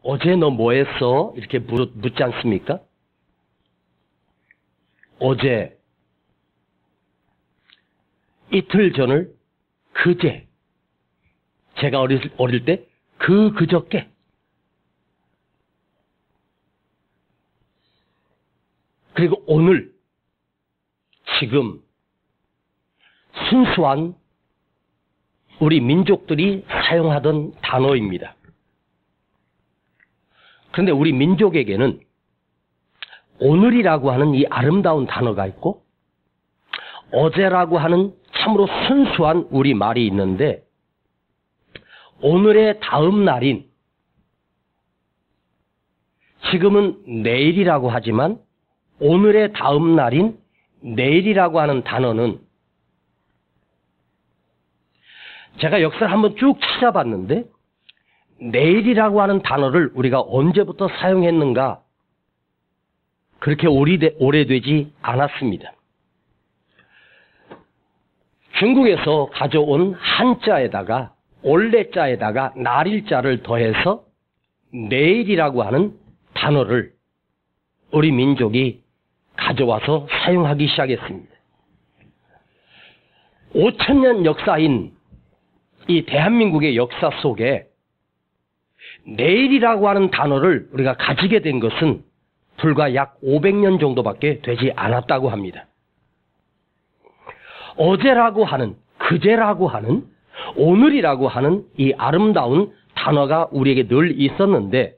어제 너 뭐 했어? 이렇게 묻지 않습니까? 어제, 이틀 전을 그제, 제가 어릴 때 그저께, 그리고 오늘, 지금 순수한 우리 민족들이 사용하던 단어입니다. 그런데 우리 민족에게는 오늘이라고 하는 이 아름다운 단어가 있고 어제라고 하는 참으로 순수한 우리 말이 있는데 오늘의 다음 날인 지금은 내일이라고 하지만 오늘의 다음 날인 내일이라고 하는 단어는 제가 역사를 한번 쭉 찾아봤는데 내일이라고 하는 단어를 우리가 언제부터 사용했는가 그렇게 오래되지 않았습니다. 중국에서 가져온 한자에다가 올레자에다가 날일자를 더해서 내일이라고 하는 단어를 우리 민족이 가져와서 사용하기 시작했습니다. 5,000년 역사인 이 대한민국의 역사 속에 내일이라고 하는 단어를 우리가 가지게 된 것은 불과 약 500년 정도밖에 되지 않았다고 합니다. 어제라고 하는, 그제라고 하는, 오늘이라고 하는 이 아름다운 단어가 우리에게 늘 있었는데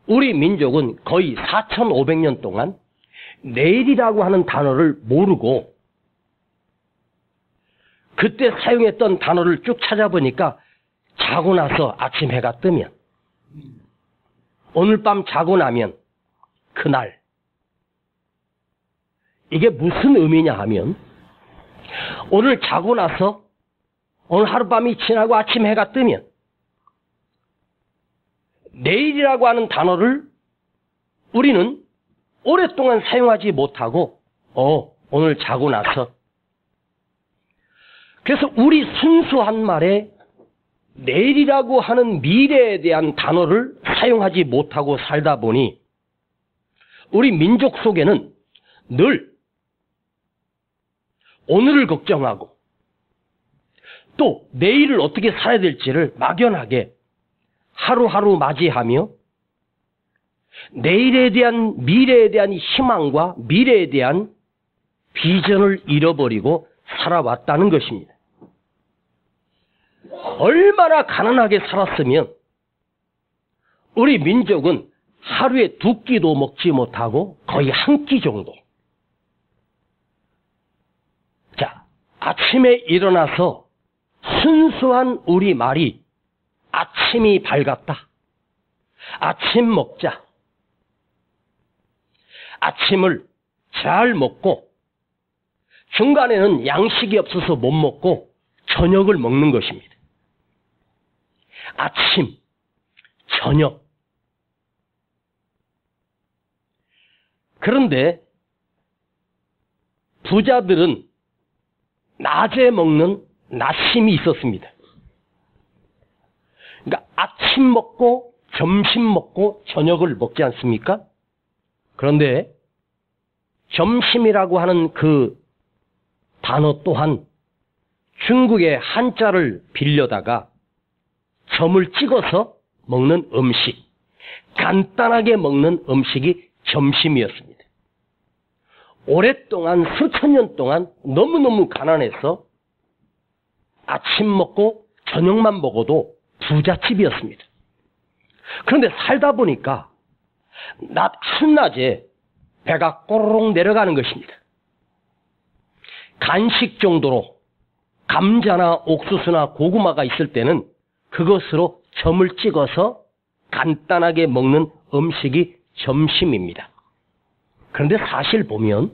우리 민족은 거의 4,500년 동안 내일이라고 하는 단어를 모르고 그때 사용했던 단어를 쭉 찾아보니까 자고 나서 아침 해가 뜨면 오늘 밤 자고 나면 그날 이게 무슨 의미냐 하면 오늘 자고 나서 오늘 하룻밤이 지나고 아침 해가 뜨면 내일이라고 하는 단어를 우리는 오랫동안 사용하지 못하고 오늘 자고 나서 그래서 우리 순수한 말에 내일이라고 하는 미래에 대한 단어를 사용하지 못하고 살다 보니 우리 민족 속에는 늘 오늘을 걱정하고 또 내일을 어떻게 살아야 될지를 막연하게 하루하루 맞이하며 내일에 대한 미래에 대한 희망과 미래에 대한 비전을 잃어버리고 살아왔다는 것입니다. 얼마나 가난하게 살았으면 우리 민족은 하루에 2끼도 먹지 못하고 거의 한 끼 정도. 자, 아침에 일어나서 순수한 우리 말이 아침이 밝았다. 아침 먹자. 아침을 잘 먹고 중간에는 양식이 없어서 못 먹고 저녁을 먹는 것입니다. 아침, 저녁. 그런데 부자들은 낮에 먹는 낮심이 있었습니다. 그러니까 아침 먹고 점심 먹고 저녁을 먹지 않습니까? 그런데 점심이라고 하는 그 단어 또한 중국의 한자를 빌려다가 점을 찍어서 먹는 음식, 간단하게 먹는 음식이 점심이었습니다. 오랫동안 수천 년 동안 너무너무 가난해서 아침 먹고 저녁만 먹어도 부잣집이었습니다. 그런데 살다 보니까 한낮에 배가 꼬르륵 내려가는 것입니다. 간식 정도로 감자나 옥수수나 고구마가 있을 때는 그것으로 점을 찍어서 간단하게 먹는 음식이 점심입니다. 그런데 사실 보면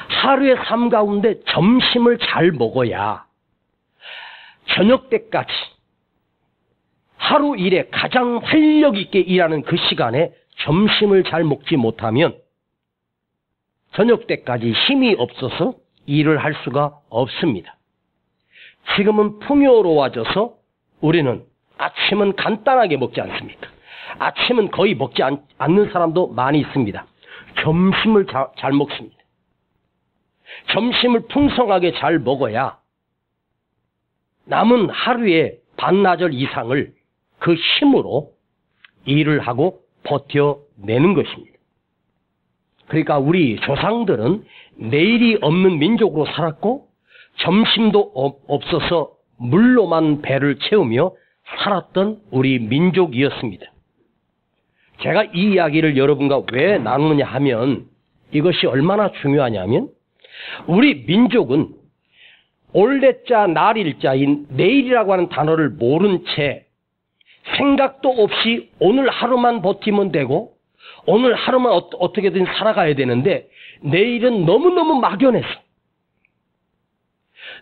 하루의 삶 가운데 점심을 잘 먹어야 저녁 때까지 하루 일에 가장 활력 있게 일하는 그 시간에 점심을 잘 먹지 못하면 저녁 때까지 힘이 없어서 일을 할 수가 없습니다. 지금은 풍요로워져서 우리는 아침은 간단하게 먹지 않습니까? 아침은 거의 먹지 않는 사람도 많이 있습니다. 점심을 잘 먹습니다. 점심을 풍성하게 잘 먹어야 남은 하루의 반나절 이상을 그 힘으로 일을 하고 버텨내는 것입니다. 그러니까 우리 조상들은 내일이 없는 민족으로 살았고 점심도 없어서 물로만 배를 채우며 살았던 우리 민족이었습니다. 제가 이 이야기를 여러분과 왜 나누느냐 하면 이것이 얼마나 중요하냐면 우리 민족은 올대자 날일자인 내일이라고 하는 단어를 모른 채 생각도 없이 오늘 하루만 버티면 되고 오늘 하루만 어떻게든 살아가야 되는데 내일은 너무너무 막연해서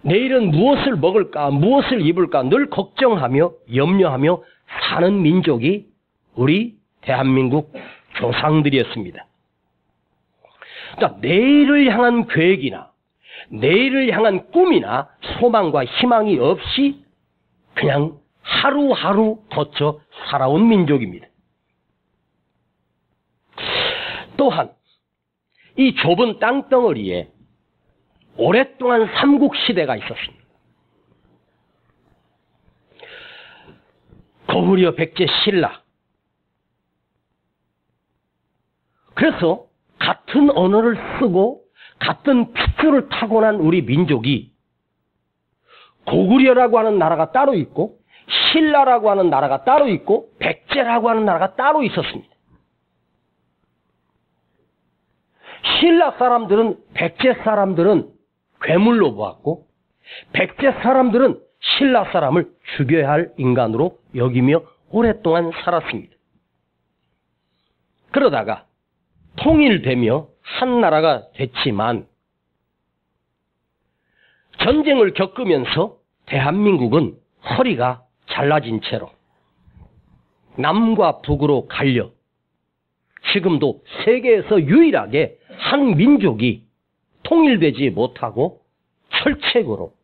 내일은 무엇을 먹을까 무엇을 입을까 늘 걱정하며 염려하며 사는 민족이 우리 대한민국 조상들이었습니다. 그러니까 내일을 향한 계획이나 내일을 향한 꿈이나 소망과 희망이 없이 그냥 하루하루 거쳐 살아온 민족입니다. 또한 이 좁은 땅덩어리에 오랫동안 삼국시대가 있었습니다. 고구려, 백제, 신라. 그래서 같은 언어를 쓰고 같은 핏줄을 타고난 우리 민족이 고구려라고 하는 나라가 따로 있고 신라라고 하는 나라가 따로 있고 백제라고 하는 나라가 따로 있었습니다. 신라 사람들은 백제 사람들은 괴물로 보았고 백제 사람들은 신라 사람을 죽여야 할 인간으로 여기며 오랫동안 살았습니다. 그러다가 통일되며 한 나라가 됐지만 전쟁을 겪으면서 대한민국은 허리가 잘라진 채로 남과 북으로 갈려 지금도 세계에서 유일하게 한 민족이 통일되지 못하고 철책으로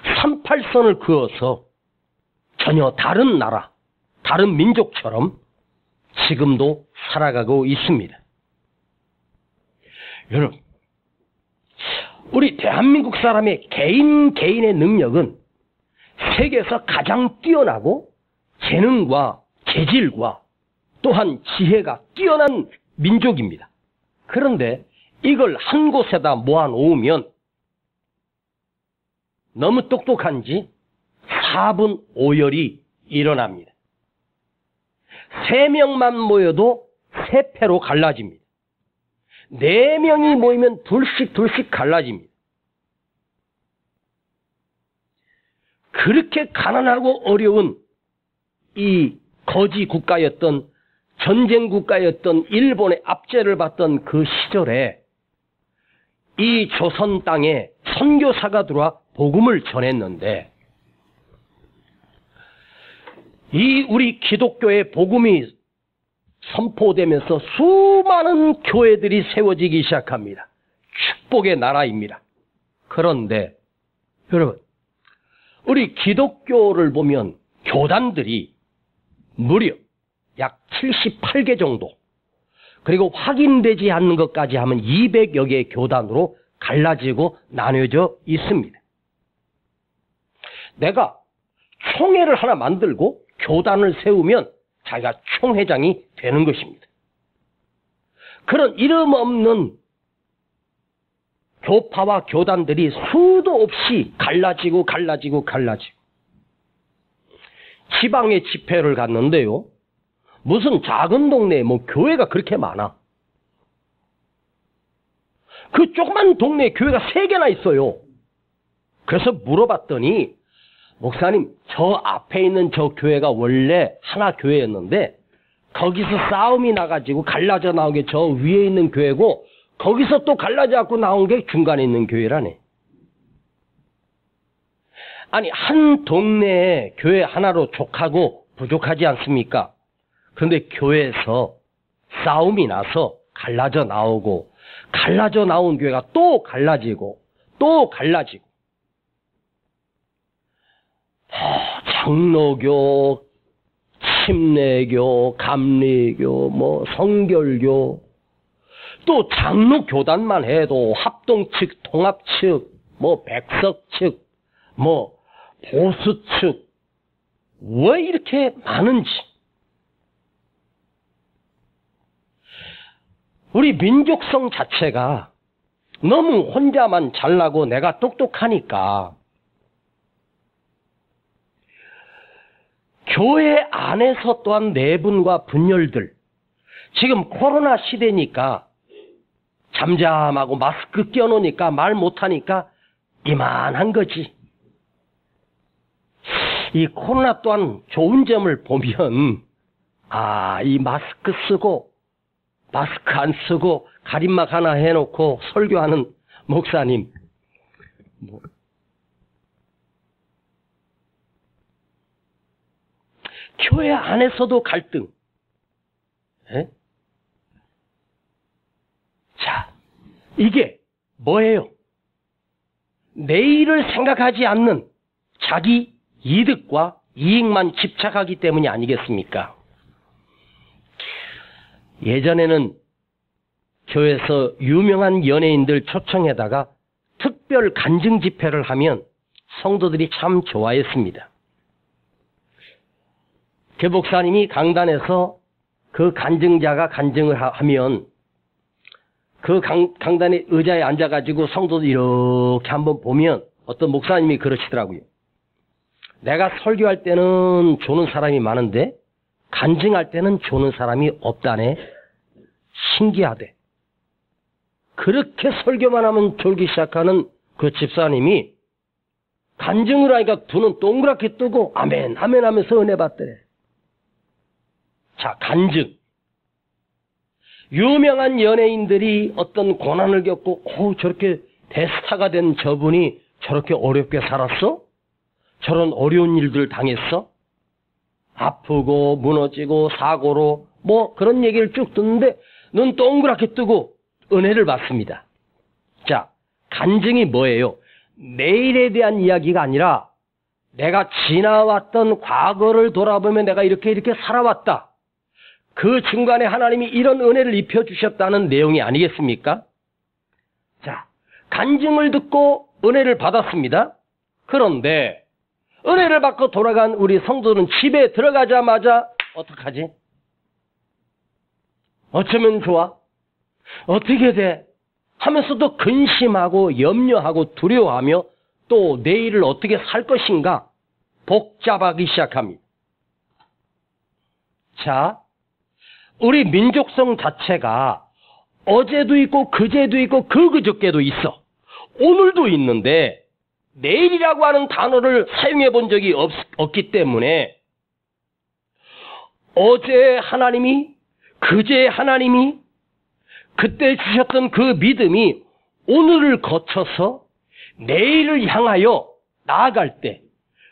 38선을 그어서 전혀 다른 나라, 다른 민족처럼 지금도 살아가고 있습니다. 여러분, 우리 대한민국 사람의 개인의 능력은 세계에서 가장 뛰어나고 재능과 재질과 또한 지혜가 뛰어난 민족입니다. 그런데 이걸 한 곳에다 모아놓으면 너무 똑똑한지 4분 5열이 일어납니다. 3명만 모여도 3패로 갈라집니다. 4명이 모이면 둘씩 갈라집니다. 그렇게 가난하고 어려운 이 거지 국가였던 전쟁 국가였던 일본의 압제를 받던 그 시절에 이 조선 땅에 선교사가 들어와 복음을 전했는데 이 우리 기독교의 복음이 선포되면서 수많은 교회들이 세워지기 시작합니다. 축복의 나라입니다. 그런데 여러분, 우리 기독교를 보면 교단들이 무려 약 78개 정도, 그리고 확인되지 않는 것까지 하면 200여 개의 교단으로 갈라지고 나뉘어져 있습니다. 내가 총회를 하나 만들고 교단을 세우면 자기가 총회장이 되는 것입니다. 그런 이름 없는 교파와 교단들이 수도 없이 갈라지고 지방에 집회를 갔는데요, 무슨 작은 동네에 교회가 그렇게 많아. 그 조그만 동네에 교회가 3개나 있어요. 그래서 물어봤더니 목사님, 저 앞에 있는 저 교회가 원래 하나 교회였는데 거기서 싸움이 나가지고 갈라져 나온 게 저 위에 있는 교회고 거기서 또 갈라져 갖고 나온 게 중간에 있는 교회라네. 아니, 한 동네에 교회 하나로 족하고 부족하지 않습니까? 그런데 교회에서 싸움이 나서 갈라져 나오고 갈라져 나온 교회가 또 갈라지고 또 갈라지고 장로교, 침례교, 감리교, 뭐 성결교, 또 장로 교단만 해도 합동 측, 통합 측, 뭐 백석 측, 뭐 보수 측, 왜 이렇게 많은지. 우리 민족성 자체가 너무 혼자만 잘나고 내가 똑똑하니까 교회 안에서 또한 내분과 분열들, 지금 코로나 시대니까 잠잠하고 마스크 껴놓으니까 말 못하니까 이만한 거지. 이 코로나 또한 좋은 점을 보면, 이 마스크 쓰고 마스크 안 쓰고 가림막 하나 해놓고 설교하는 목사님, 교회 안에서도 갈등. 에? 자, 이게 뭐예요? 내일을 생각하지 않는 자기 이득과 이익만 집착하기 때문이 아니겠습니까? 예전에는 교회에서 유명한 연예인들 초청해다가 특별 간증 집회를 하면 성도들이 참 좋아했습니다. 그 목사님이 강단에서 그 간증자가 간증을 하면 그 강단의 의자에 앉아가지고 성도들 이렇게 한번 보면 어떤 목사님이 그러시더라고요. 내가 설교할 때는 조는 사람이 많은데 간증할 때는 조는 사람이 없다네. 신기하대. 그렇게 설교만 하면 졸기 시작하는 그 집사님이 간증을 하니까 두 눈 동그랗게 뜨고 아멘 아멘 하면서 은혜 받더래. 자, 간증. 유명한 연예인들이 어떤 고난을 겪고 저렇게 대스타가 된 저분이 저렇게 어렵게 살았어? 저런 어려운 일들 당했어? 아프고 무너지고 사고로 뭐 그런 얘기를 쭉 듣는데 눈 동그랗게 뜨고 은혜를 받습니다. 자, 간증이 뭐예요? 내일에 대한 이야기가 아니라 내가 지나왔던 과거를 돌아보면 내가 이렇게 살아왔다. 그 중간에 하나님이 이런 은혜를 입혀주셨다는 내용이 아니겠습니까? 자, 간증을 듣고 은혜를 받았습니다. 그런데 은혜를 받고 돌아간 우리 성도는 집에 들어가자마자 어떡하지? 어쩌면 좋아? 어떻게 돼? 하면서도 근심하고 염려하고 두려워하며 또 내일을 어떻게 살 것인가 복잡하기 시작합니다. 자, 우리 민족성 자체가 어제도 있고 그제도 있고 그저께도 있어. 오늘도 있는데 내일이라고 하는 단어를 사용해 본 적이 없기 때문에 어제 하나님이, 그제 하나님이, 그때 주셨던 그 믿음이 오늘을 거쳐서 내일을 향하여 나아갈 때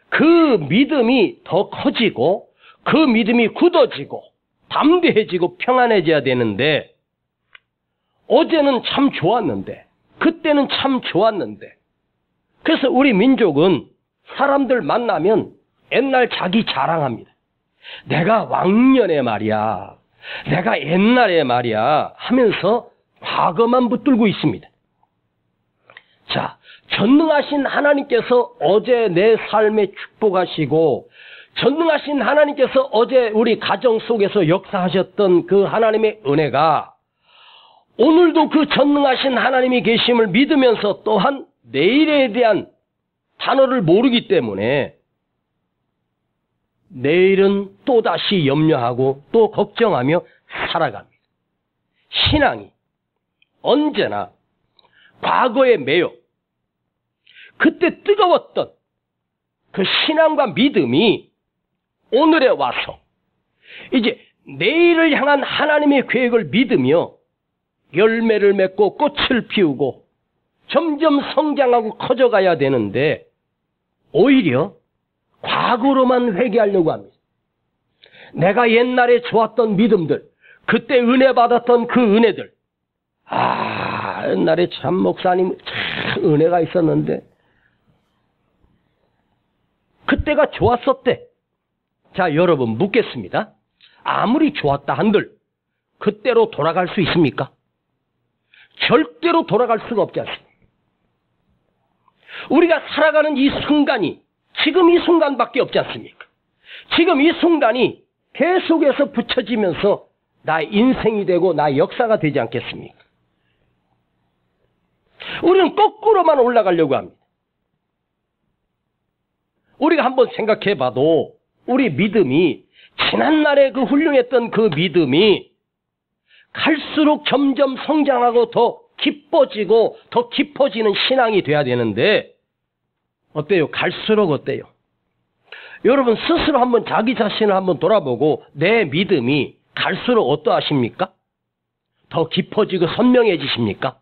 그 믿음이 더 커지고 그 믿음이 굳어지고 담대해지고 평안해져야 되는데 어제는 참 좋았는데 그때는 참 좋았는데 그래서 우리 민족은 사람들 만나면 옛날 자기 자랑합니다. 내가 왕년에 말이야, 내가 옛날에 말이야 하면서 과거만 붙들고 있습니다. 자, 전능하신 하나님께서 어제 내 삶에 축복하시고 전능하신 하나님께서 어제 우리 가정 속에서 역사하셨던 그 하나님의 은혜가 오늘도 그 전능하신 하나님이 계심을 믿으면서 또한 내일에 대한 단어를 모르기 때문에 내일은 또다시 염려하고 또 걱정하며 살아갑니다. 신앙이 언제나 과거에 매여 그때 뜨거웠던 그 신앙과 믿음이 오늘에 와서 이제 내일을 향한 하나님의 계획을 믿으며 열매를 맺고 꽃을 피우고 점점 성장하고 커져가야 되는데 오히려 과거로만 회개하려고 합니다. 내가 옛날에 좋았던 믿음들, 그때 은혜 받았던 그 은혜들, 옛날에 참 목사님 참 은혜가 있었는데 그때가 좋았었대. 자, 여러분 묻겠습니다. 아무리 좋았다 한들 그때로 돌아갈 수 있습니까? 절대로 돌아갈 수가 없지 않습니까? 우리가 살아가는 이 순간이 지금 이 순간밖에 없지 않습니까? 지금 이 순간이 계속해서 붙여지면서 나의 인생이 되고 나의 역사가 되지 않겠습니까? 우리는 거꾸로만 올라가려고 합니다. 우리가 한번 생각해 봐도 우리 믿음이 지난날에 그 훌륭했던 그 믿음이 갈수록 점점 성장하고 더 깊어지고 더 깊어지는 신앙이 돼야 되는데 어때요? 갈수록 어때요? 여러분 스스로 한번 자기 자신을 한번 돌아보고 내 믿음이 갈수록 어떠하십니까? 더 깊어지고 선명해지십니까?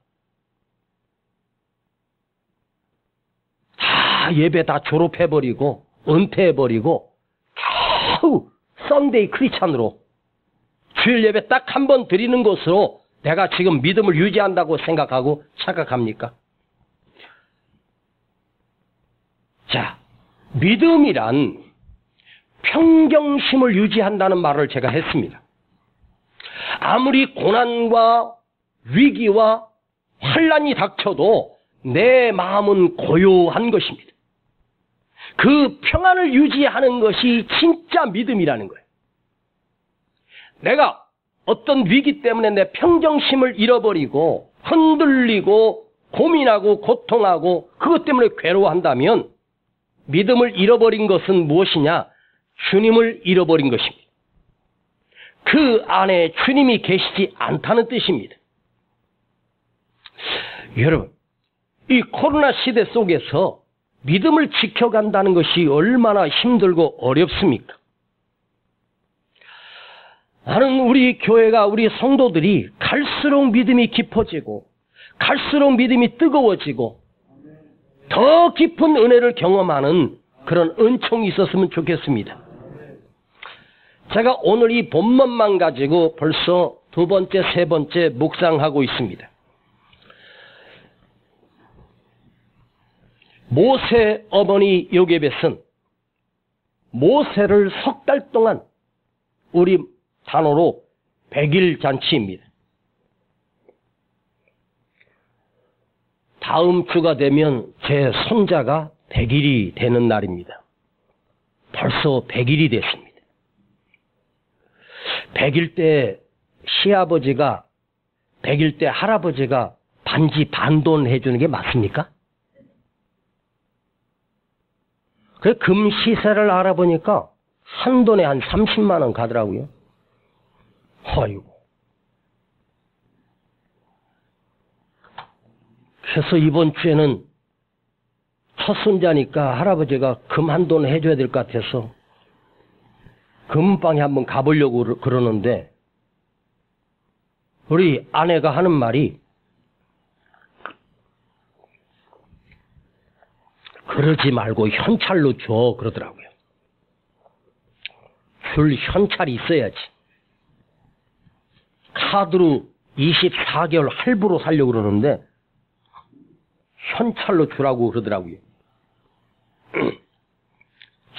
다 예배 다 졸업해버리고 은퇴해버리고 겨우 썬데이 크리스찬으로 주일 예배 딱 한 번 드리는 것으로 내가 지금 믿음을 유지한다고 생각하고 착각합니까? 자, 믿음이란 평정심을 유지한다는 말을 제가 했습니다. 아무리 고난과 위기와 환난이 닥쳐도 내 마음은 고요한 것입니다. 그 평안을 유지하는 것이 진짜 믿음이라는 거예요. 내가 어떤 위기 때문에 내 평정심을 잃어버리고 흔들리고 고민하고 고통하고 그것 때문에 괴로워한다면 믿음을 잃어버린 것은 무엇이냐? 주님을 잃어버린 것입니다. 그 안에 주님이 계시지 않다는 뜻입니다. 여러분, 이 코로나 시대 속에서 믿음을 지켜간다는 것이 얼마나 힘들고 어렵습니까? 나는 우리 교회가 우리 성도들이 갈수록 믿음이 깊어지고 갈수록 믿음이 뜨거워지고 더 깊은 은혜를 경험하는 그런 은총이 있었으면 좋겠습니다. 제가 오늘 이 본문만 가지고 벌써 두 번째, 세 번째 묵상하고 있습니다. 모세 어머니 요게벳은 모세를 석 달 동안 우리 단어로 100일 잔치입니다. 다음 주가 되면 제 손자가 100일이 되는 날입니다. 벌써 100일이 됐습니다. 100일 때 시아버지가 100일 때 할아버지가 반지 반돈 해주는 게 맞습니까? 그 금 시세를 알아보니까 한 돈에 한 30만 원 가더라고요. 아이고. 그래서 이번 주에는 첫 손자니까 할아버지가 금 한 돈 해줘야 될 것 같아서 금방에 한번 가보려고 그러는데 우리 아내가 하는 말이 그러지 말고 현찰로 줘 그러더라고요. 줄 현찰이 있어야지. 카드로 24개월 할부로 살려고 그러는데 현찰로 주라고 그러더라고요.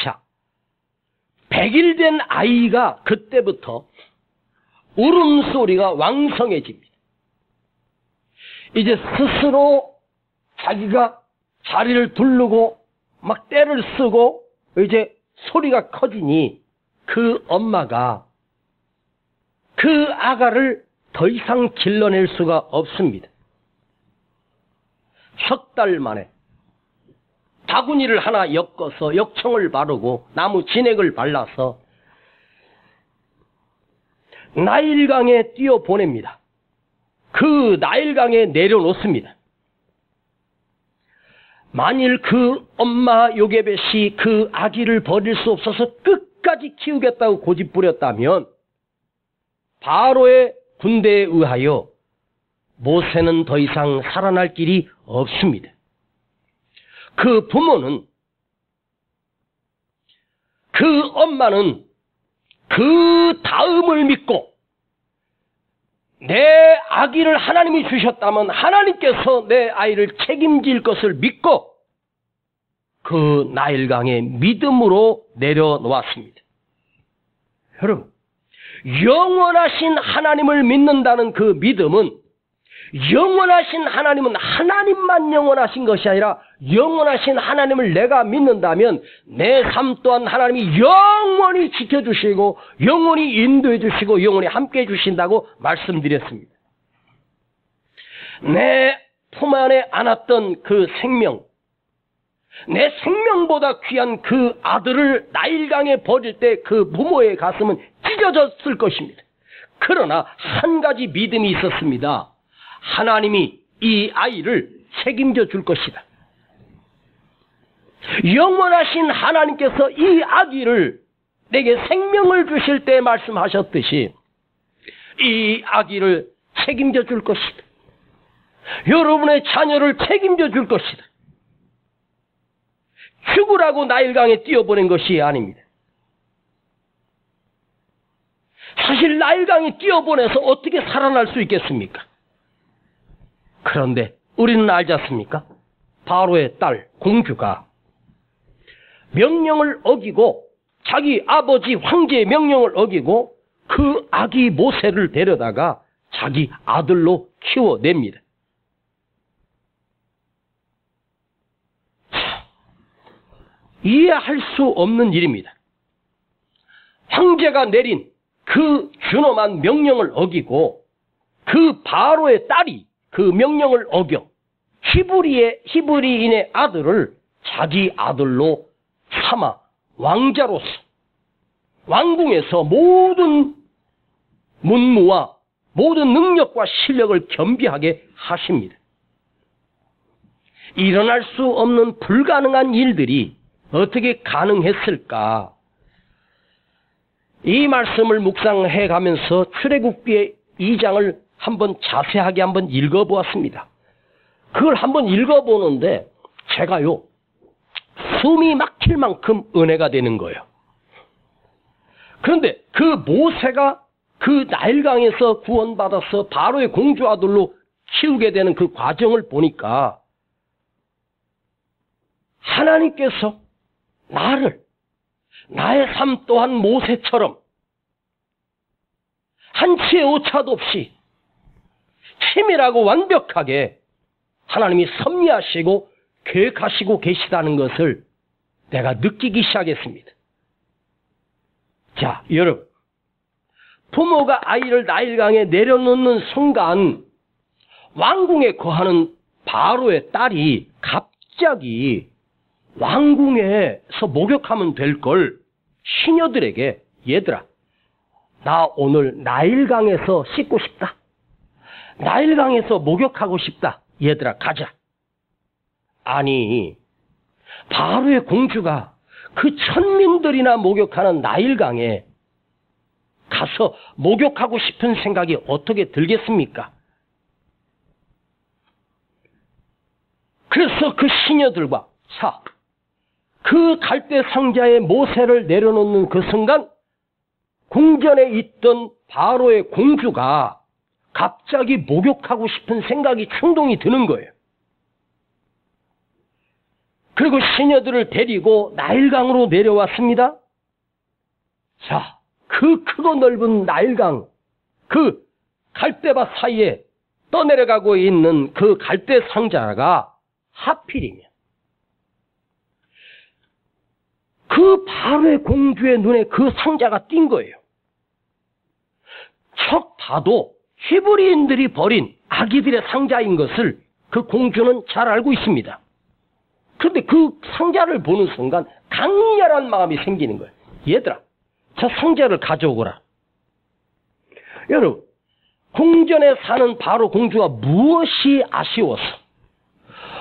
자, 100일 된 아이가 그때부터 울음소리가 왕성해집니다. 이제 스스로 자기가 자리를 두르고 막 떼를 쓰고 이제 소리가 커지니 그 엄마가 그 아가를 더 이상 길러낼 수가 없습니다. 석 달 만에 바구니를 하나 엮어서 역청을 바르고 나무 진액을 발라서 나일강에 띄워 보냅니다. 그 나일강에 내려놓습니다. 만일 그 엄마 요게벳이 그 아기를 버릴 수 없어서 끝까지 키우겠다고 고집부렸다면 바로의 군대에 의하여 모세는 더 이상 살아날 길이 없습니다. 그 부모는, 그 엄마는 그 다음을 믿고 내 아기를 하나님이 주셨다면 하나님께서 내 아이를 책임질 것을 믿고 그 나일강에 믿음으로 내려놓았습니다. 여러분, 영원하신 하나님을 믿는다는 그 믿음은, 영원하신 하나님은 하나님만 영원하신 것이 아니라 영원하신 하나님을 내가 믿는다면 내 삶 또한 하나님이 영원히 지켜주시고 영원히 인도해 주시고 영원히 함께해 주신다고 말씀드렸습니다. 내 품 안에 안았던 그 생명, 내 생명보다 귀한 그 아들을 나일강에 버릴 때 그 부모의 가슴은 찢어졌을 것입니다. 그러나 한 가지 믿음이 있었습니다. 하나님이 이 아이를 책임져 줄 것이다. 영원하신 하나님께서 이 아기를 내게 생명을 주실 때 말씀하셨듯이 이 아기를 책임져 줄 것이다. 여러분의 자녀를 책임져 줄 것이다. 죽으라고 나일강에 뛰어보낸 것이 아닙니다. 사실 나일강에 뛰어보내서 어떻게 살아날 수 있겠습니까? 그런데 우리는 알지 않습니까? 바로의 딸 공주가 명령을 어기고 자기 아버지 황제의 명령을 어기고 그 아기 모세를 데려다가 자기 아들로 키워냅니다. 이해할 수 없는 일입니다. 황제가 내린 그 준엄한 명령을 어기고 그 바로의 딸이 그 명령을 어겨 히브리인의 아들을 자기 아들로 삼아 왕자로서 왕궁에서 모든 문무와 모든 능력과 실력을 겸비하게 하십니다. 일어날 수 없는 불가능한 일들이 어떻게 가능했을까? 이 말씀을 묵상해 가면서 출애굽기의 2장을 한번 자세하게 한번 읽어보았습니다. 그걸 한번 읽어보는데 제가요 숨이 막힐 만큼 은혜가 되는 거예요. 그런데 그 모세가 그 나일강에서 구원받아서 바로의 공주 아들로 키우게 되는 그 과정을 보니까 하나님께서 나의 삶 또한 모세처럼 한치의 오차도 없이 치밀하고 완벽하게 하나님이 섭리하시고 계획하시고 계시다는 것을 내가 느끼기 시작했습니다. 자, 여러분, 부모가 아이를 나일강에 내려놓는 순간 왕궁에 거하는 바로의 딸이 갑자기 왕궁에서 목욕하면 될 걸 시녀들에게 얘들아, 나 오늘 나일강에서 씻고 싶다. 나일강에서 목욕하고 싶다. 얘들아 가자. 아니, 바로의 공주가 그 천민들이나 목욕하는 나일강에 가서 목욕하고 싶은 생각이 어떻게 들겠습니까? 그래서 그 시녀들과 그 갈대 상자에 모세를 내려놓는 그 순간 궁전에 있던 바로의 공주가 갑자기 목욕하고 싶은 생각이 충동이 드는 거예요. 그리고 시녀들을 데리고 나일강으로 내려왔습니다. 자, 그 크고 넓은 나일강, 그 갈대밭 사이에 떠내려가고 있는 그 갈대 상자가 하필이면 그 바로의 공주의 눈에 그 상자가 띈 거예요. 척 봐도 히브리인들이 버린 아기들의 상자인 것을 그 공주는 잘 알고 있습니다. 그런데 그 상자를 보는 순간 강렬한 마음이 생기는 거예요. 얘들아, 저 상자를 가져오거라. 여러분, 궁전에 사는 바로 공주가 무엇이 아쉬워서,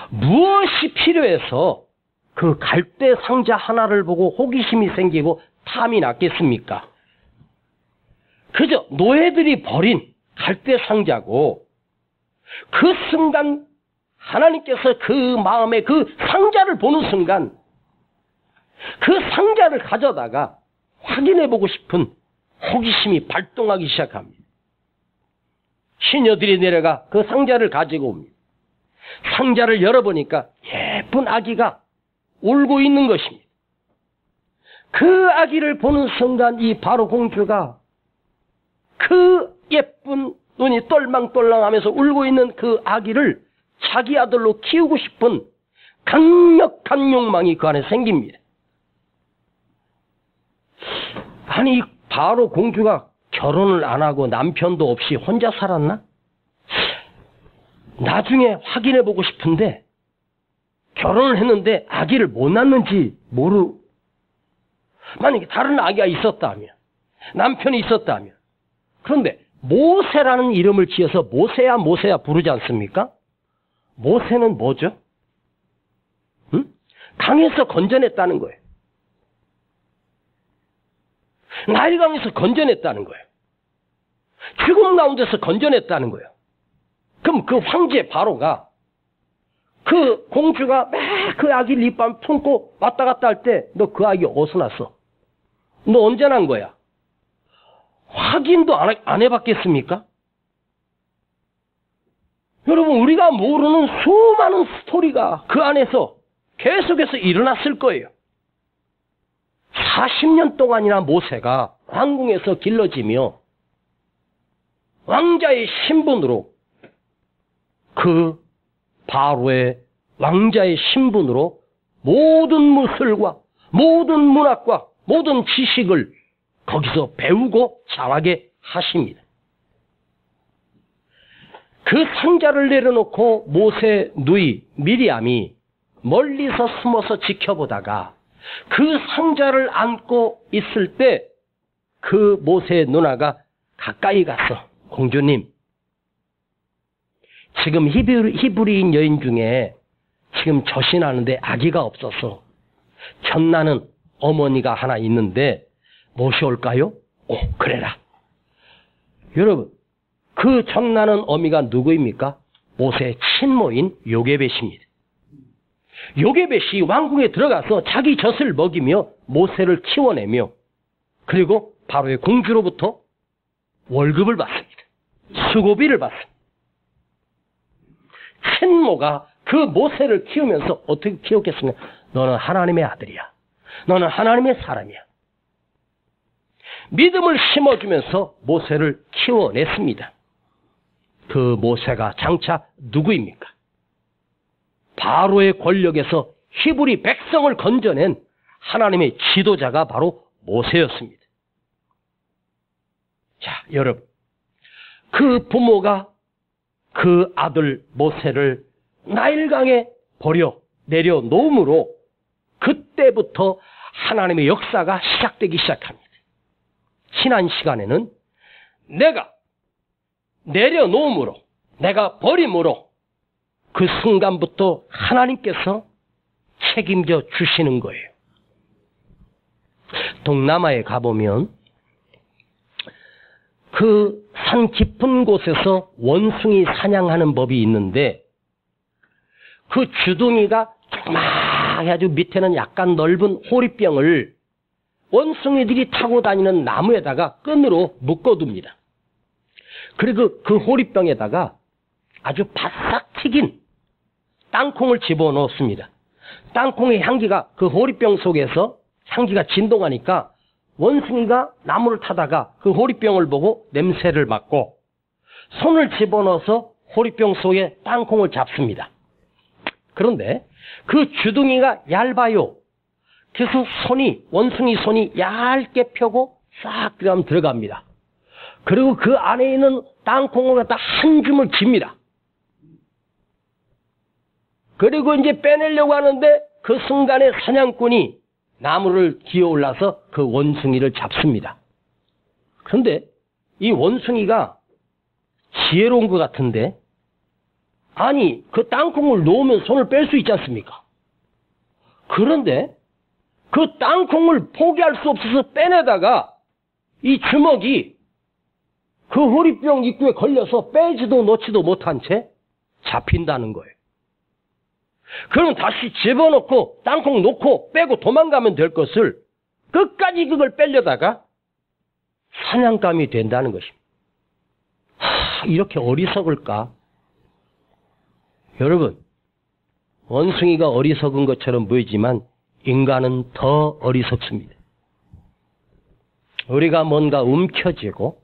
무엇이 필요해서 그 갈대 상자 하나를 보고 호기심이 생기고 탐이 났겠습니까? 그저 노예들이 버린 갈대 상자고, 그 순간 하나님께서 그 마음에 그 상자를 보는 순간 그 상자를 가져다가 확인해보고 싶은 호기심이 발동하기 시작합니다. 시녀들이 내려가 그 상자를 가지고 옵니다. 상자를 열어보니까 예쁜 아기가 울고 있는 것입니다. 그 아기를 보는 순간 이 바로 공주가 그 예쁜 눈이 똘망똘망하면서 울고 있는 그 아기를 자기 아들로 키우고 싶은 강력한 욕망이 그 안에 생깁니다. 아니, 바로 공주가 결혼을 안 하고 남편도 없이 혼자 살았나? 나중에 확인해보고 싶은데 결혼을 했는데 아기를 못 낳는지 만약에 다른 아기가 있었다면, 남편이 있었다면, 그런데 모세라는 이름을 지어서 모세야 모세야 부르지 않습니까? 모세는 뭐죠? 응? 강에서 건져냈다는 거예요. 나일강에서 건져냈다는 거예요. 죽음 가운데서 건져냈다는 거예요. 그럼 그 황제 바로가 그 공주가 막 그 아기 립밤 품고 왔다 갔다 할 때 너 그 아기 어디서 났어? 너 언제 난 거야? 확인도 안 해봤겠습니까? 여러분, 우리가 모르는 수많은 스토리가 그 안에서 계속해서 일어났을 거예요. 40년 동안이나 모세가 왕궁에서 길러지며 왕자의 신분으로 그 바로의 왕자의 신분으로 모든 무술과 모든 문학과 모든 지식을 거기서 배우고 자라게 하십니다. 그 상자를 내려놓고 모세 누이 미리암이 멀리서 숨어서 지켜보다가 그 상자를 안고 있을 때 그 모세 누나가 가까이 가서 공주님, 지금 히브리인 여인 중에 지금 저신하는데 아기가 없어서 전나는 어머니가 하나 있는데 모셔올까요? 그래라. 여러분, 그 전나는 어미가 누구입니까? 모세의 친모인 요게벳입니다. 요게벳이 왕궁에 들어가서 자기 젖을 먹이며 모세를 키워내며 그리고 바로의 공주로부터 월급을 받습니다. 수고비를 받습니다. 친모가 그 모세를 키우면서 어떻게 키웠겠습니까? 너는 하나님의 아들이야. 너는 하나님의 사람이야. 믿음을 심어주면서 모세를 키워냈습니다. 그 모세가 장차 누구입니까? 바로의 권력에서 히브리 백성을 건져낸 하나님의 지도자가 바로 모세였습니다. 자, 여러분, 그 부모가 그 아들 모세를 나일강에 버려 내려놓음으로 그때부터 하나님의 역사가 시작되기 시작합니다. 지난 시간에는 내가 내려놓음으로, 내가 버림으로 그 순간부터 하나님께서 책임져 주시는 거예요. 동남아에 가보면 그 산 깊은 곳에서 원숭이 사냥하는 법이 있는데 그 주둥이가 조그맣게 아주 밑에는 약간 넓은 호리병을 원숭이들이 타고 다니는 나무에다가 끈으로 묶어둡니다. 그리고 그 호리병에다가 아주 바싹 튀긴 땅콩을 집어넣습니다. 땅콩의 향기가 그 호리병 속에서 향기가 진동하니까 원숭이가 나무를 타다가 그 호리병을 보고 냄새를 맡고 손을 집어넣어서 호리병 속에 땅콩을 잡습니다. 그런데 그 주둥이가 얇아요. 그래서 원숭이 손이 얇게 펴고 싹 들어갑니다. 그리고 그 안에 있는 땅콩을 갖다 한 줌을 깁니다. 그리고 이제 빼내려고 하는데 그 순간에 사냥꾼이 나무를 기어올라서 그 원숭이를 잡습니다. 그런데 이 원숭이가 지혜로운 것 같은데, 아니 그 땅콩을 놓으면 손을 뺄 수 있지 않습니까? 그런데 그 땅콩을 포기할 수 없어서 빼내다가 이 주먹이 그 호리병 입구에 걸려서 빼지도 놓지도 못한 채 잡힌다는 거예요. 그럼 다시 집어넣고 땅콩 놓고 빼고 도망가면 될 것을 끝까지 그걸 빼려다가 사냥감이 된다는 것입니다. 이렇게 어리석을까? 여러분, 원숭이가 어리석은 것처럼 보이지만 인간은 더 어리석습니다. 우리가 뭔가 움켜쥐고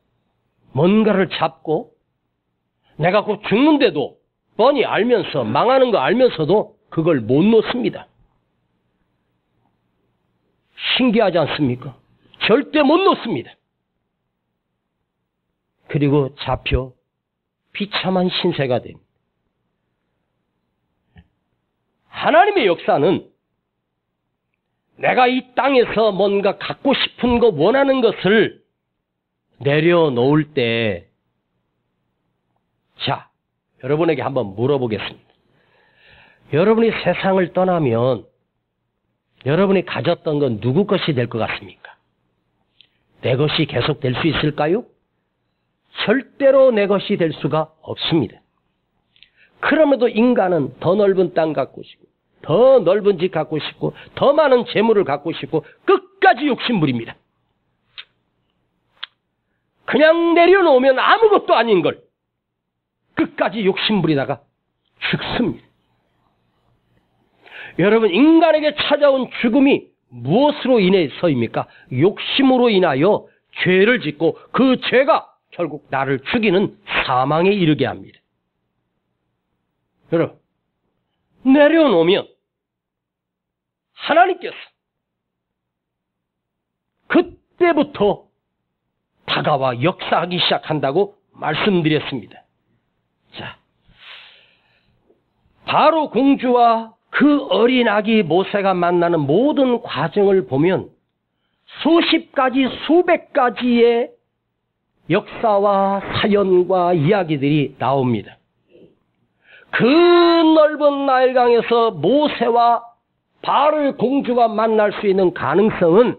뭔가를 잡고 내가 곧 죽는데도 뻔히 알면서 망하는 거 알면서도 그걸 못 놓습니다. 신기하지 않습니까? 절대 못 놓습니다. 그리고 잡혀 비참한 신세가 됩니다. 하나님의 역사는 내가 이 땅에서 뭔가 갖고 싶은 거 원하는 것을 내려놓을 때, 자, 여러분에게 한번 물어보겠습니다. 여러분이 세상을 떠나면 여러분이 가졌던 건 누구 것이 될 것 같습니까? 내 것이 계속 될 수 있을까요? 절대로 내 것이 될 수가 없습니다. 그럼에도 인간은 더 넓은 땅 갖고 싶고 더 넓은 집 갖고 싶고 더 많은 재물을 갖고 싶고 끝까지 욕심부립니다. 그냥 내려놓으면 아무것도 아닌 걸 끝까지 욕심부리다가 죽습니다. 여러분, 인간에게 찾아온 죽음이 무엇으로 인해서입니까? 욕심으로 인하여 죄를 짓고 그 죄가 결국 나를 죽이는 사망에 이르게 합니다. 여러분, 내려놓으면 하나님께서 그때부터 다가와 역사하기 시작한다고 말씀드렸습니다. 자, 바로 공주와 그 어린 아기 모세가 만나는 모든 과정을 보면 수십 가지, 수백 가지의 역사와 사연과 이야기들이 나옵니다. 그 넓은 나일강에서 모세와 바로의 공주가 만날 수 있는 가능성은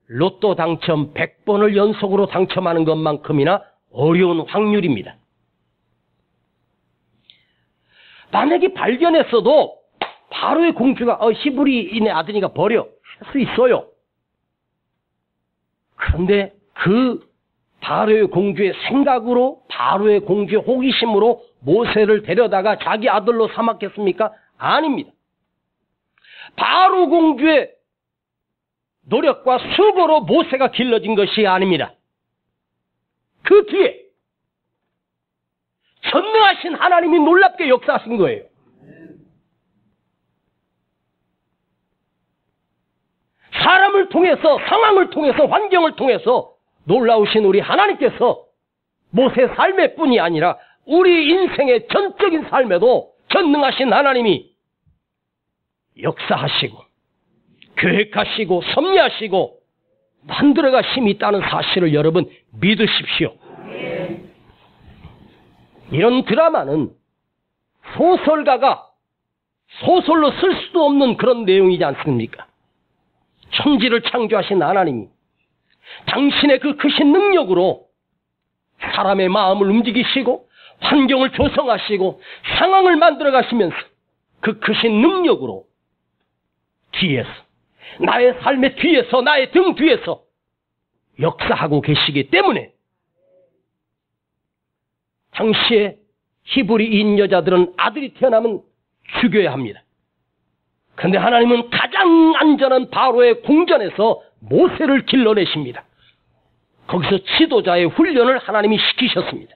로또 당첨 100번을 연속으로 당첨하는 것만큼이나 어려운 확률입니다. 만약에 발견했어도 바로의 공주가 히브리인의 아들이니까 버려 할 수 있어요. 그런데 그 바로의 공주의 생각으로 바로의 공주의 호기심으로 모세를 데려다가 자기 아들로 삼았겠습니까? 아닙니다. 바로 공주의 노력과 수고로 모세가 길러진 것이 아닙니다. 그 뒤에 전능하신 하나님이 놀랍게 역사하신 거예요. 사람을 통해서, 상황을 통해서, 환경을 통해서 놀라우신 우리 하나님께서 모세의 삶의 뿐이 아니라 우리 인생의 전적인 삶에도 전능하신 하나님이 역사하시고 계획하시고 섭리하시고 만들어가 힘이 있다는 사실을 여러분 믿으십시오. 이런 드라마는 소설가가 소설로 쓸 수도 없는 그런 내용이지 않습니까? 천지를 창조하신 하나님이 당신의 그 크신 능력으로 사람의 마음을 움직이시고 환경을 조성하시고 상황을 만들어 가시면서 그 크신 능력으로 뒤에서, 나의 삶의 뒤에서, 나의 등 뒤에서 역사하고 계시기 때문에 당시에 히브리인 여자들은 아들이 태어나면 죽여야 합니다. 그런데 하나님은 가장 안전한 바로의 궁전에서 모세를 길러내십니다. 거기서 지도자의 훈련을 하나님이 시키셨습니다.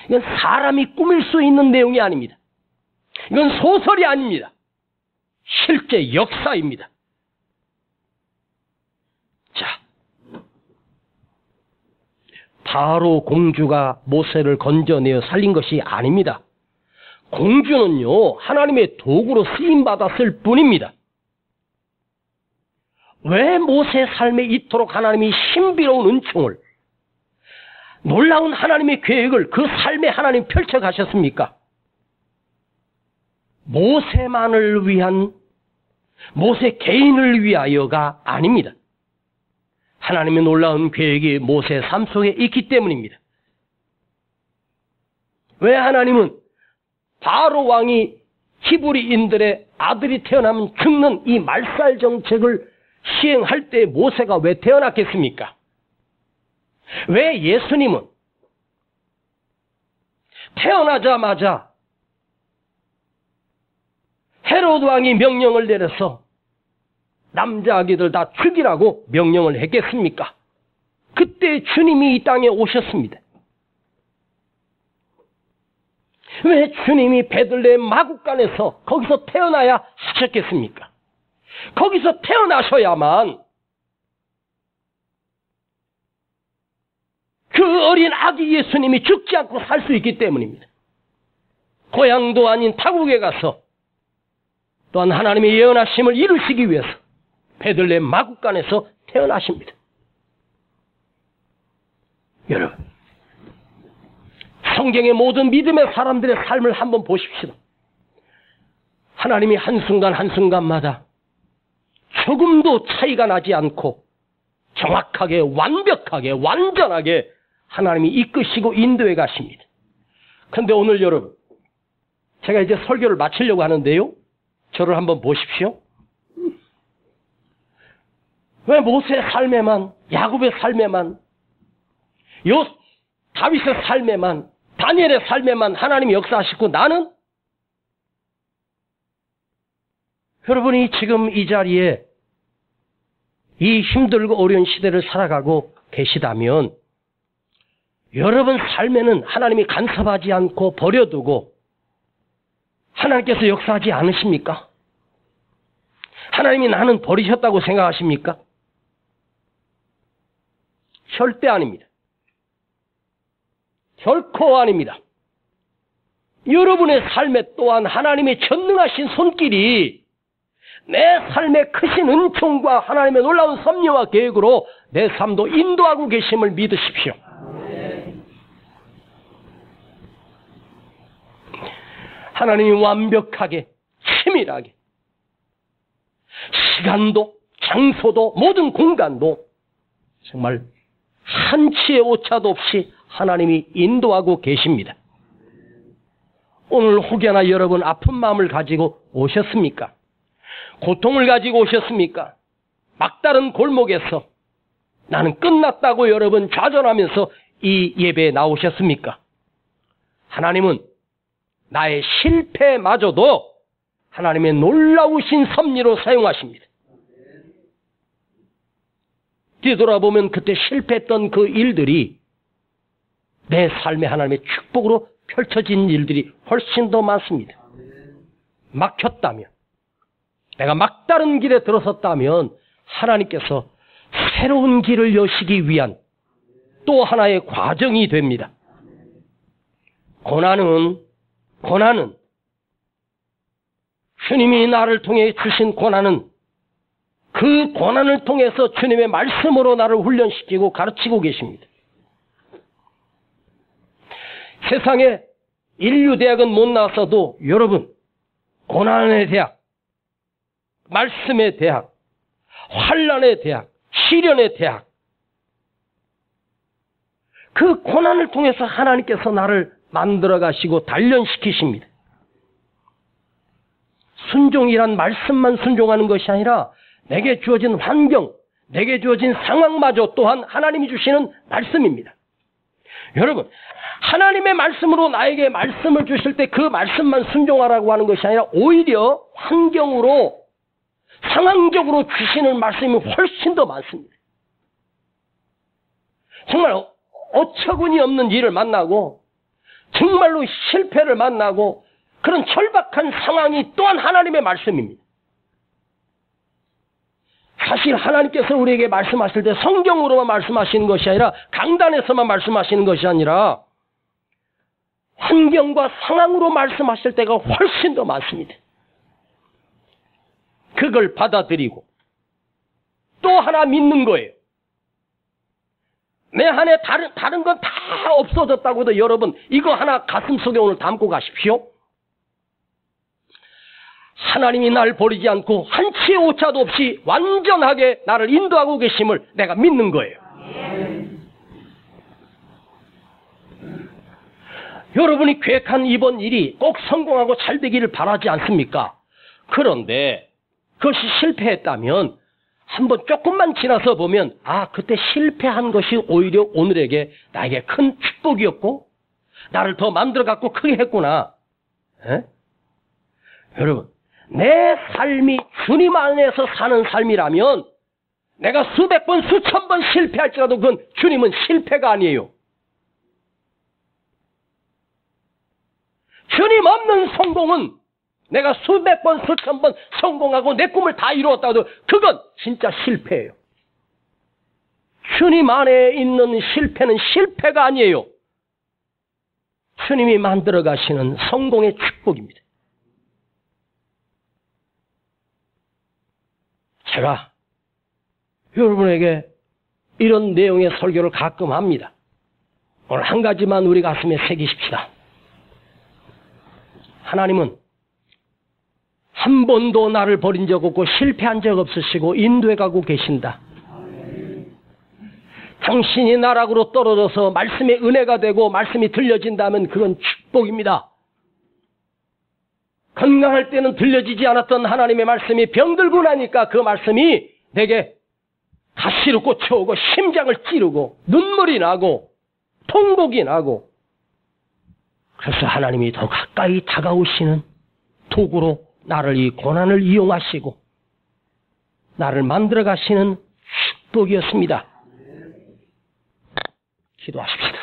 이건 사람이 꾸밀 수 있는 내용이 아닙니다. 이건 소설이 아닙니다. 실제 역사입니다. 자, 바로 공주가 모세를 건져내어 살린 것이 아닙니다. 공주는요, 하나님의 도구로 쓰임받았을 뿐입니다. 왜 모세의 삶에 이토록 하나님이 신비로운 은총을, 놀라운 하나님의 계획을 그 삶에 하나님 펼쳐가셨습니까? 모세만을 위한, 모세 개인을 위하여가 아닙니다. 하나님의 놀라운 계획이 모세의 삶 속에 있기 때문입니다. 왜 하나님은 바로 왕이 히브리인들의 아들이 태어나면 죽는 이 말살 정책을 시행할 때 모세가 왜 태어났겠습니까? 왜 예수님은 태어나자마자 헤로드 왕이 명령을 내려서 남자 아기들 다 죽이라고 명령을 했겠습니까? 그때 주님이 이 땅에 오셨습니다. 왜 주님이 베들레헴 마구간에서 거기서 태어나야 하셨겠습니까? 거기서 태어나셔야만 그 어린 아기 예수님이 죽지 않고 살 수 있기 때문입니다. 고향도 아닌 타국에 가서 또한 하나님의 예언하심을 이루시기 위해서 베들레헴 마구간에서 태어나십니다. 여러분, 성경의 모든 믿음의 사람들의 삶을 한번 보십시다. 하나님이 한순간 한순간마다 조금도 차이가 나지 않고 정확하게, 완벽하게, 완전하게 하나님이 이끄시고 인도해 가십니다. 그런데 오늘 여러분, 제가 이제 설교를 마치려고 하는데요. 저를 한번 보십시오. 왜 모세의 삶에만, 야곱의 삶에만, 다윗의 삶에만, 다니엘의 삶에만 하나님이 역사하시고 나는? 여러분이 지금 이 자리에 이 힘들고 어려운 시대를 살아가고 계시다면 여러분 삶에는 하나님이 간섭하지 않고 버려두고 하나님께서 역사하지 않으십니까? 하나님이 나는 버리셨다고 생각하십니까? 절대 아닙니다. 결코 아닙니다. 여러분의 삶에 또한 하나님의 전능하신 손길이 내 삶의 크신 은총과 하나님의 놀라운 섭리와 계획으로 내 삶도 인도하고 계심을 믿으십시오. 하나님이 완벽하게, 치밀하게 시간도, 장소도, 모든 공간도 정말 한치의 오차도 없이 하나님이 인도하고 계십니다. 오늘 혹여나 여러분 아픈 마음을 가지고 오셨습니까? 고통을 가지고 오셨습니까? 막다른 골목에서 나는 끝났다고 여러분 좌절하면서 이 예배에 나오셨습니까? 하나님은 나의 실패마저도 하나님의 놀라우신 섭리로 사용하십니다. 뒤돌아보면 그때 실패했던 그 일들이 내 삶에 하나님의 축복으로 펼쳐진 일들이 훨씬 더 많습니다. 막혔다면, 내가 막다른 길에 들어섰다면 하나님께서 새로운 길을 여시기 위한 또 하나의 과정이 됩니다. 고난은 주님이 나를 통해 주신 고난은 그 고난을 통해서 주님의 말씀으로 나를 훈련시키고 가르치고 계십니다. 세상에 인류대학은 못 나왔어도 여러분, 고난의 대학, 말씀의 대학, 환난의 대학, 시련의 대학, 그 고난을 통해서 하나님께서 나를 만들어 가시고 단련시키십니다. 순종이란 말씀만 순종하는 것이 아니라 내게 주어진 환경, 내게 주어진 상황마저 또한 하나님이 주시는 말씀입니다. 여러분, 하나님의 말씀으로 나에게 말씀을 주실 때 그 말씀만 순종하라고 하는 것이 아니라 오히려 환경으로, 상황적으로 주시는 말씀이 훨씬 더 많습니다. 정말 어처구니 없는 일을 만나고 정말로 실패를 만나고 그런 절박한 상황이 또한 하나님의 말씀입니다. 사실 하나님께서 우리에게 말씀하실 때 성경으로만 말씀하시는 것이 아니라 강단에서만 말씀하시는 것이 아니라 환경과 상황으로 말씀하실 때가 훨씬 더 많습니다. 그걸 받아들이고 또 하나 믿는 거예요. 내 안에 다른 건 다 없어졌다고 해도 여러분 이거 하나 가슴속에 오늘 담고 가십시오. 하나님이 나를 버리지 않고 한치의 오차도 없이 완전하게 나를 인도하고 계심을 내가 믿는 거예요. 여러분이 계획한 이번 일이 꼭 성공하고 잘 되기를 바라지 않습니까? 그런데 그것이 실패했다면 한번 조금만 지나서 보면 그때 실패한 것이 오히려 오늘에게 나에게 큰 축복이었고 나를 더 만들어갖고 크게 했구나. 여러분, 내 삶이 주님 안에서 사는 삶이라면 내가 수백 번, 수천 번 실패할지라도 그건 주님은 실패가 아니에요. 주님 없는 성공은 내가 수백 번, 수천 번 성공하고 내 꿈을 다 이루었다고 해도 그건 진짜 실패예요. 주님 안에 있는 실패는 실패가 아니에요. 주님이 만들어 가시는 성공의 축복입니다. 제가 여러분에게 이런 내용의 설교를 가끔 합니다. 오늘 한 가지만 우리 가슴에 새기십시다. 하나님은 한 번도 나를 버린 적 없고 실패한 적 없으시고 인도해 가고 계신다. 당신이 나락으로 떨어져서 말씀의 은혜가 되고 말씀이 들려진다면 그건 축복입니다. 건강할 때는 들려지지 않았던 하나님의 말씀이 병들고 나니까 그 말씀이 내게 가시로 꽂혀오고 심장을 찌르고 눈물이 나고 통곡이 나고, 그래서 하나님이 더 가까이 다가오시는 도구로 나를 이 고난을 이용하시고 나를 만들어 가시는 축복이었습니다. 기도하십시다.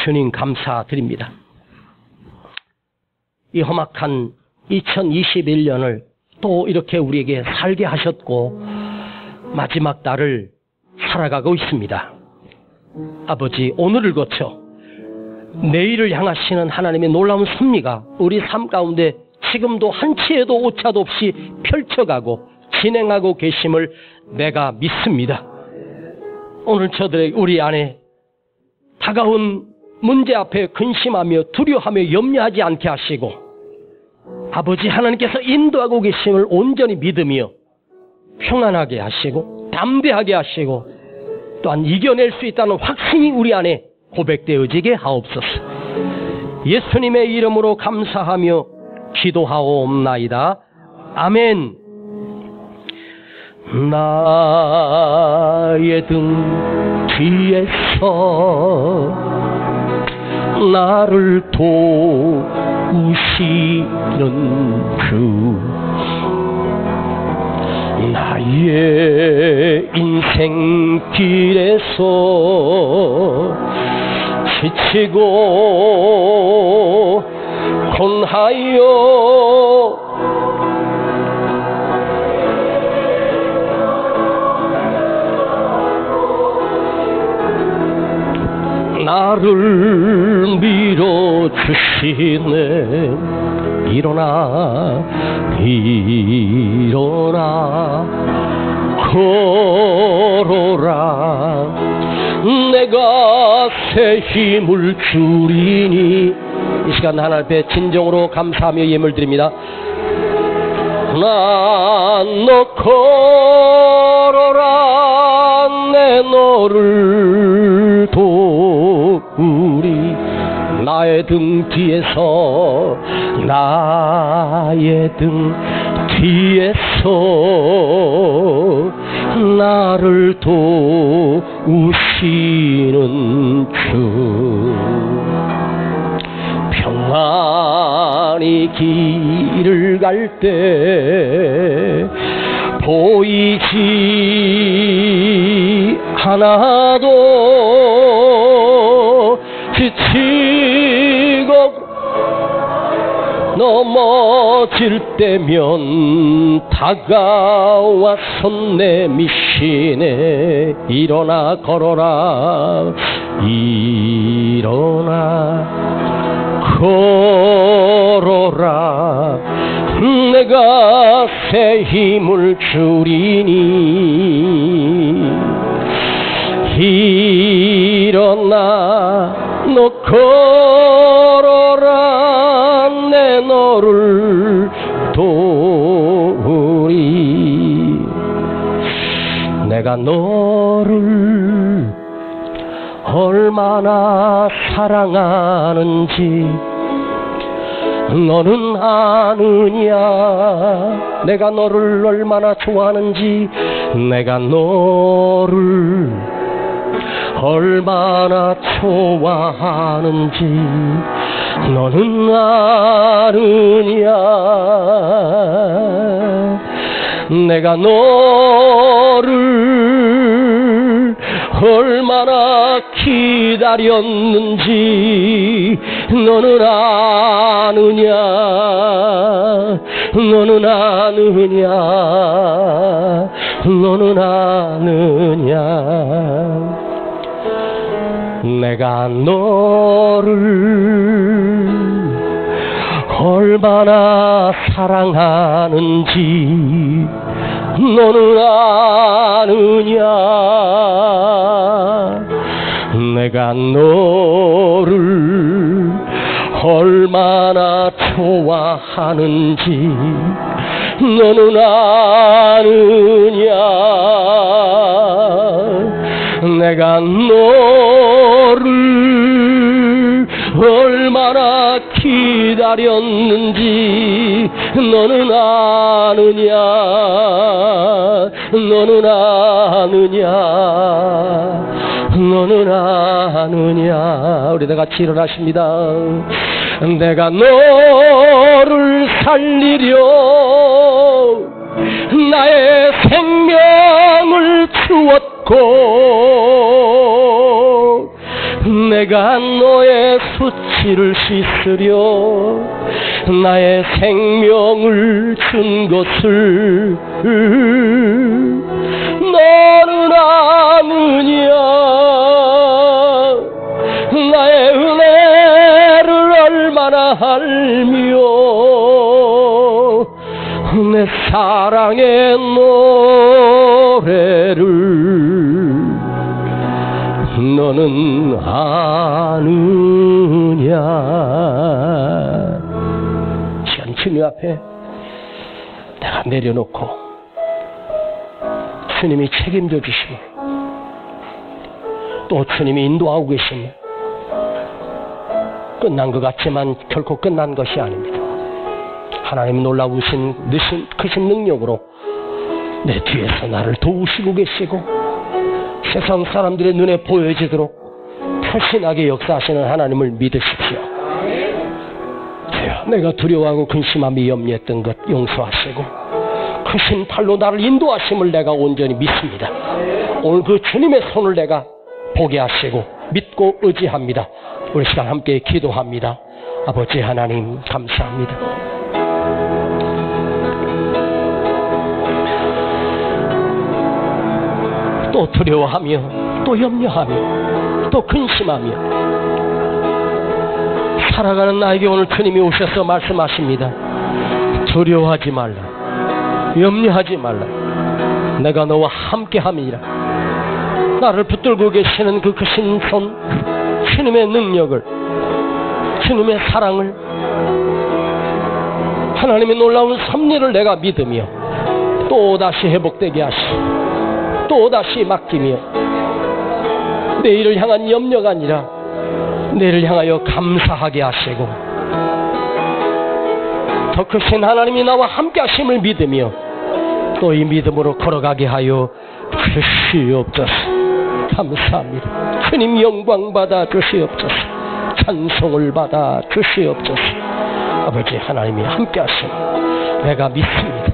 주님 감사드립니다. 이 험악한 2021년을 또 이렇게 우리에게 살게 하셨고 마지막 달을 살아가고 있습니다. 아버지, 오늘을 거쳐 내일을 향하시는 하나님의 놀라운 섭리가 우리 삶 가운데 지금도 한치에도 오차도 없이 펼쳐가고 진행하고 계심을 내가 믿습니다. 오늘 저들의 우리 안에 다가온 문제 앞에 근심하며 두려워하며 염려하지 않게 하시고 아버지 하나님께서 인도하고 계심을 온전히 믿으며 평안하게 하시고 담대하게 하시고 또한 이겨낼 수 있다는 확신이 우리 안에 고백되어지게 하옵소서. 예수님의 이름으로 감사하며 기도하옵나이다. 아멘. 나의 등 뒤에서 나를 도우시는 주, 나의 인생길에서 지치고 곤하여 나를 밀어주시네. 일어나 일어나 걸어라. 내가 새 힘을 주리니. 이 시간 하나님 앞에 진정으로 감사하며 예물 드립니다. 너 걸어라. 내 너를 도우리. 나의 등 뒤에서 나의 등 뒤에서 나를 도우시는 주, 평안히 길을 갈 때 보이지 않아도 지치고 넘어질 때면 다가와서 내미시네. 일어나 걸어라. 일어나 걸어라. 내가 새 힘을 주리니. 일어나 너 걸어라. 내 너를 도우리. 내가 너를 얼마나 사랑하는지 너는 아느냐. 내가 너를 얼마나 좋아하는지, 내가 너를 얼마나 좋아하는지 너는 아느냐. 내가 너를 얼마나 기다렸는지 너는 아느냐, 너는 아느냐, 너는 아느냐. 내가 너를 얼마나 사랑하는지 너는 아느냐. 내가 너를 얼마나 좋아하는지 너는 아느냐. 내가 너를 얼마나 기다렸는지 너는 아느냐, 너는 아느냐, 너는 아느냐. 우리 다 같이 일어나십니다. 내가 너를 살리려 나의 생명을 주었고 내가 너의 수치를 씻으려 나의 생명을 준 것을 너는 아느냐. 나의 은혜를 얼마나 알며 내 사랑의 노래를 너는 아느냐. 시간 주님 앞에 내가 내려놓고 주님이 책임져 주시고 또 주님이 인도하고 계시며 끝난 것 같지만 결코 끝난 것이 아닙니다. 하나님 놀라우신 크신 능력으로 내 뒤에서 나를 도우시고 계시고 세상 사람들의 눈에 보여지도록 편신하게 역사하시는 하나님을 믿으십시오. 주여, 내가 두려워하고 근심함이 염려했던 것 용서하시고 크신 팔로 나를 인도하심을 내가 온전히 믿습니다. 오늘 그 주님의 손을 내가 보게 하시고 믿고 의지합니다. 우리 시간 함께 기도합니다. 아버지 하나님 감사합니다. 또 두려워하며 또 염려하며 또 근심하며 살아가는 나에게 오늘 주님이 오셔서 말씀하십니다. 두려워하지 말라, 염려하지 말라, 내가 너와 함께함이라. 나를 붙들고 계시는 그 크신 손, 주님의 능력을, 주님의 사랑을, 하나님의 놀라운 섭리를 내가 믿으며 또다시 회복되게 하시고 또다시 맡기며 내일을 향한 염려가 아니라 내일을 향하여 감사하게 하시고 더 크신 하나님이 나와 함께 하심을 믿으며 또 이 믿음으로 걸어가게 하여 주시옵소서. 감사합니다. 주님 영광 받아 주시옵소서. 찬송을 받아 주시옵소서. 아버지 하나님이 함께 하심을 내가 믿습니다.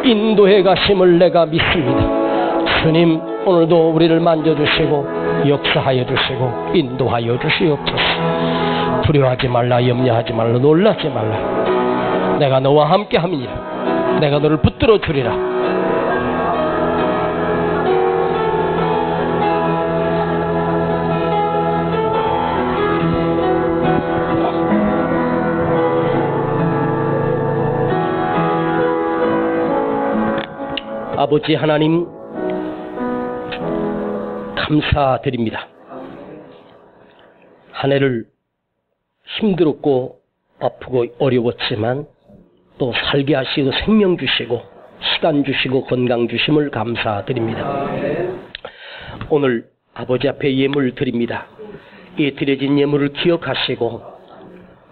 인도해 가심을 내가 믿습니다. 주님 오늘도 우리를 만져주시고 역사하여 주시고 인도하여 주시옵소서. 두려워하지 말라, 염려하지 말라, 놀라지 말라. 내가 너와 함께 함이니라. 내가 너를 붙들어 주리라. 아버지 하나님 감사드립니다. 한 해를 힘들었고 아프고 어려웠지만 또 살게 하시고 생명 주시고 시간 주시고 건강 주심을 감사드립니다. 오늘 아버지 앞에 예물 드립니다. 이 드려진 예물을 기억하시고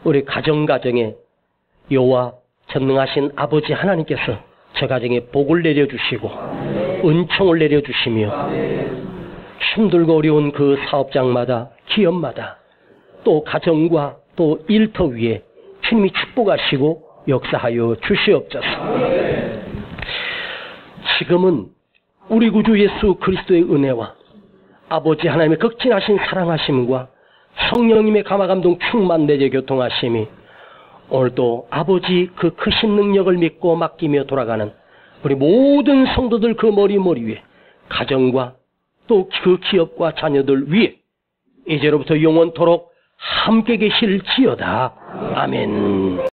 우리 가정에 여호와 전능하신 아버지 하나님께서 저 가정에 복을 내려주시고 은총을 내려주시며 힘들고 어려운 그 사업장마다 기업마다 또 가정과 또 일터 위에 주님이 축복하시고 역사하여 주시옵소서. 지금은 우리 구주 예수 그리스도의 은혜와 아버지 하나님의 극진하신 사랑하심과 성령님의 감화감동 충만 내재 교통하심이 오늘도 아버지 그 크신 능력을 믿고 맡기며 돌아가는 우리 모든 성도들 그 머리 위에 가정과 또 그 기업과 자녀들 위에 이제로부터 영원토록 함께 계실지어다. 아멘.